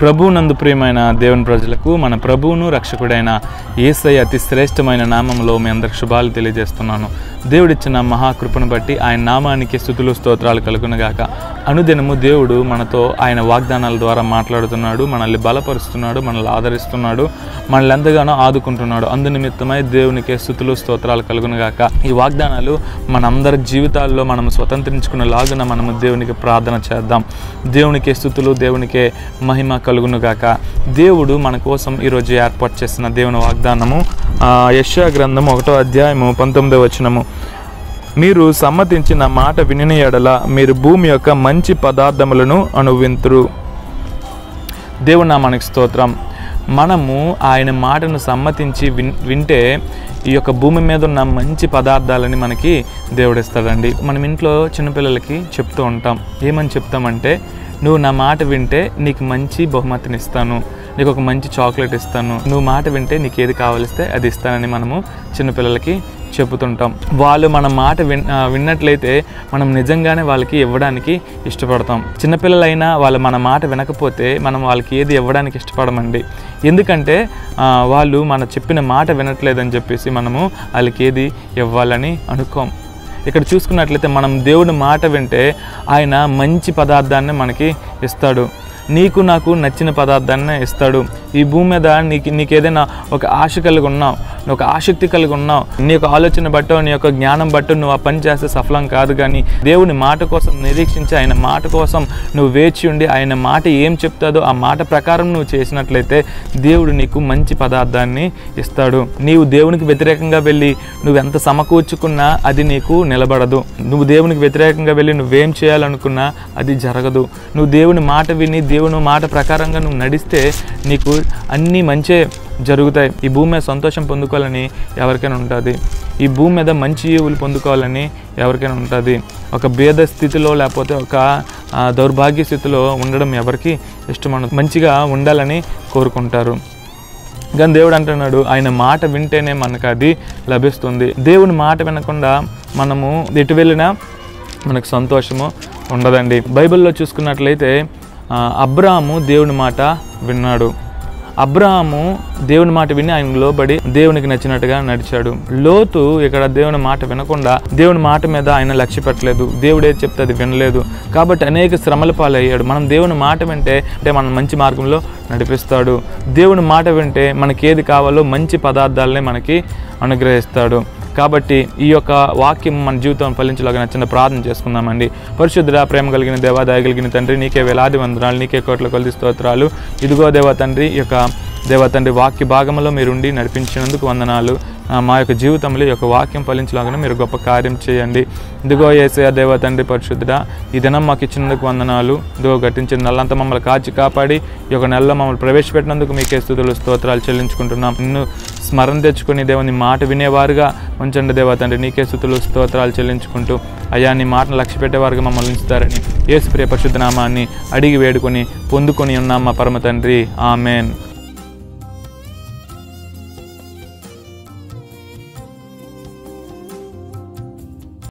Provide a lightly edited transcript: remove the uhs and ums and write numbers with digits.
ప్రభువునందు ప్రియమైన దేవుని ప్రజలకు మన ప్రభువును రక్షకుడైన యేసయ్య అతి శ్రేష్టమైన నామంలో మీ అందరికి శుభాలు తెలియజేస్తున్నాను. దేవుడిచ్చిన మహాకృపను బట్టి ఆయన నామానికి స్తుతులు స్తోత్రాలు కలుగునగాక. అనుదినము దేవుడు మనతో ఆయన వాగ్దానాల ద్వారా మాట్లాడుతున్నాడు, మనల్ని బలపరుస్తున్నాడు, మనల్ని ఆదరిస్తున్నాడు, మనల్ని ఎంతగానో ఆదుకుంటున్నాడు. అందునిమిత్తమై దేవునికి స్తుతులు స్తోత్రాలు కలుగునగాక. ఈ వాగ్దానాలు మనందరి జీవితాల్లో మనం స్వతంత్రించుకునేలాగున మనము దేవునికి ప్రార్థన చేద్దాం. దేవునికి స్తుతులు, దేవునికే మహిమ కలుగునుగాక. దేవుడు మన కోసం ఈరోజు ఏర్పాటు చేసిన దేవుని వాగ్దానము యెషయా గ్రంథం 1వ అధ్యాయము 19వ వచనము. మీరు సమ్మతించిన మాట వినిన యెడల మీరు భూమి యొక్క మంచి పదార్థములను అనువింతురు. దేవుని నామానికి స్తోత్రం. మనము ఆయన మాటను సమ్మతించి వింటే ఈ యొక్క భూమి మీద ఉన్న మంచి పదార్థాలని మనకి దేవుడిస్తాడండి. మనం ఇంట్లో చిన్నపిల్లలకి చెప్తూ ఉంటాం. ఏమని చెప్తామంటే, నువ్వు నా మాట వింటే నీకు మంచి బహుమతిని ఇస్తాను, నీకు ఒక మంచి చాక్లెట్ ఇస్తాను, నువ్వు మాట వింటే నీకు ఏది కావాలిస్తే అది ఇస్తానని మనము చిన్నపిల్లలకి చెబుతుంటాం. వాళ్ళు మన మాట విన్నట్లయితే మనం నిజంగానే వాళ్ళకి ఇవ్వడానికి ఇష్టపడతాం. చిన్నపిల్లలైనా వాళ్ళు మన మాట వినకపోతే మనం వాళ్ళకి ఏది ఇవ్వడానికి ఇష్టపడమండి. ఎందుకంటే వాళ్ళు మన చెప్పిన మాట వినట్లేదని చెప్పేసి మనము వాళ్ళకి ఏది ఇవ్వాలని అనుకోం. ఇక్కడ చూసుకున్నట్లయితే మనం దేవుడి మాట వింటే ఆయన మంచి పదార్థాన్ని మనకి ఇస్తాడు. నీకు నాకు నచ్చిన పదార్థాన్ని ఇస్తాడు. ఈ భూమి మీద నీకేదైనా ఒక ఆశ కలిగి ఉన్నావు, నువ్వు ఒక ఆసక్తి కలిగి ఉన్నావు, నీ యొక్క ఆలోచన బట్టో నీ యొక్క జ్ఞానం బట్టో నువ్వు ఆ పని చేస్తే సఫలం కాదు. కానీ దేవుని మాట కోసం నిరీక్షించి ఆయన మాట కోసం నువ్వు వేచి ఉండి ఆయన మాట ఏం చెప్తాదో ఆ మాట ప్రకారం నువ్వు చేసినట్లయితే దేవుడు నీకు మంచి పదార్థాన్ని ఇస్తాడు. నీవు దేవునికి వ్యతిరేకంగా వెళ్ళి నువ్వెంత సమకూర్చుకున్నా అది నీకు నిలబడదు. నువ్వు దేవునికి వ్యతిరేకంగా వెళ్ళి నువ్వేం చేయాలనుకున్నా అది జరగదు. నువ్వు దేవుని మాట విని దేవుని మాట ప్రకారంగా నువ్వు నడిస్తే నీకు అన్నీ మంచే జరుగుతాయి. ఈ భూమి మీద సంతోషం పొందుకోవాలని ఎవరికైనా ఉంటుంది. ఈ భూమి మీద మంచి ఈవులు పొందుకోవాలని ఎవరికైనా ఉంటుంది. ఒక భేద స్థితిలో లేకపోతే ఒక దౌర్భాగ్య స్థితిలో ఉండడం ఎవరికి ఇష్టం? మంచిగా ఉండాలని కోరుకుంటారు. కానీ దేవుడు అంటున్నాడు, ఆయన మాట వింటేనే మనకు అది లభిస్తుంది. దేవుని మాట వినకుండా మనము ఎటు వెళ్ళినా మనకు సంతోషము ఉండదండి. బైబిల్లో చూసుకున్నట్లయితే అబ్రాహాము దేవుని మాట విన్నాడు. అబ్రాహాము దేవుని మాట విని ఆయన లోబడి దేవునికి నచ్చినట్టుగా నడిచాడు. లోతు ఇక్కడ దేవుని మాట వినకుండా దేవుని మాట మీద ఆయన లక్ష్య పెట్టలేదు. దేవుడు ఏది చెప్తే అది వినలేదు. కాబట్టి అనేక శ్రమల పాలయ్యాడు. మనం దేవుని మాట వింటే మనం మంచి మార్గంలో నడిపిస్తాడు. దేవుని మాట వింటే మనకి ఏది కావాలో మంచి పదార్థాలనే మనకి అనుగ్రహిస్తాడు. కాబట్టి ఈ యొక్క వాక్యం మన జీవితం ఫలించలాగా నచ్చిన ప్రార్థన చేసుకుందామండి. పరిశుద్ధుడా, ప్రేమ కలిగిన దేవా, దయ కలిగిన తండ్రి, నీకే వేలాది వందనాలు, నీకే కోట్ల కొలది స్తోత్రాలు. ఇదిగో దేవా తండ్రి, ఈ యొక్క దేవా తండ్రి వాక్య భాగంలో మీరుండి నడిపించినందుకు వందనాలు. మా యొక్క జీవితంలో ఈ యొక్క వాక్యం ఫలించలాగా మీరు గొప్ప కార్యం చేయండి. ఇదిగో యేసయ్య దేవా తండ్రి పరిశుద్ధుడా, ఈ దినం మాకు ఇచ్చినందుకు వందనాలు. ఇదిగో గట్టించిన నెలంతా మమ్మల్ని కాచి కాపాడి ఈ యొక్క నెలలో మమ్మల్ని ప్రవేశపెట్టినందుకు మీకే స్తుతులు స్తోత్రాలు చెల్లించుకుంటున్నాం. నిన్ను స్మరణ తెచ్చుకుని దేవుని మాట వినేవారుగా ఉంచండి దేవా తండ్రి. నీకే స్తుతులు స్తోత్రాలు చెల్లించుకుంటూ అయ్యా నీ మాటను లక్ష్య పెట్టేవారుగా మమ్మల్ని ఉంచుతారని యేసు ప్రియ పరిశుద్ధ నామాన్ని అడిగి వేడుకొని పొందుకొని ఉన్నాం మా పరమ తండ్రి. ఆమెన్.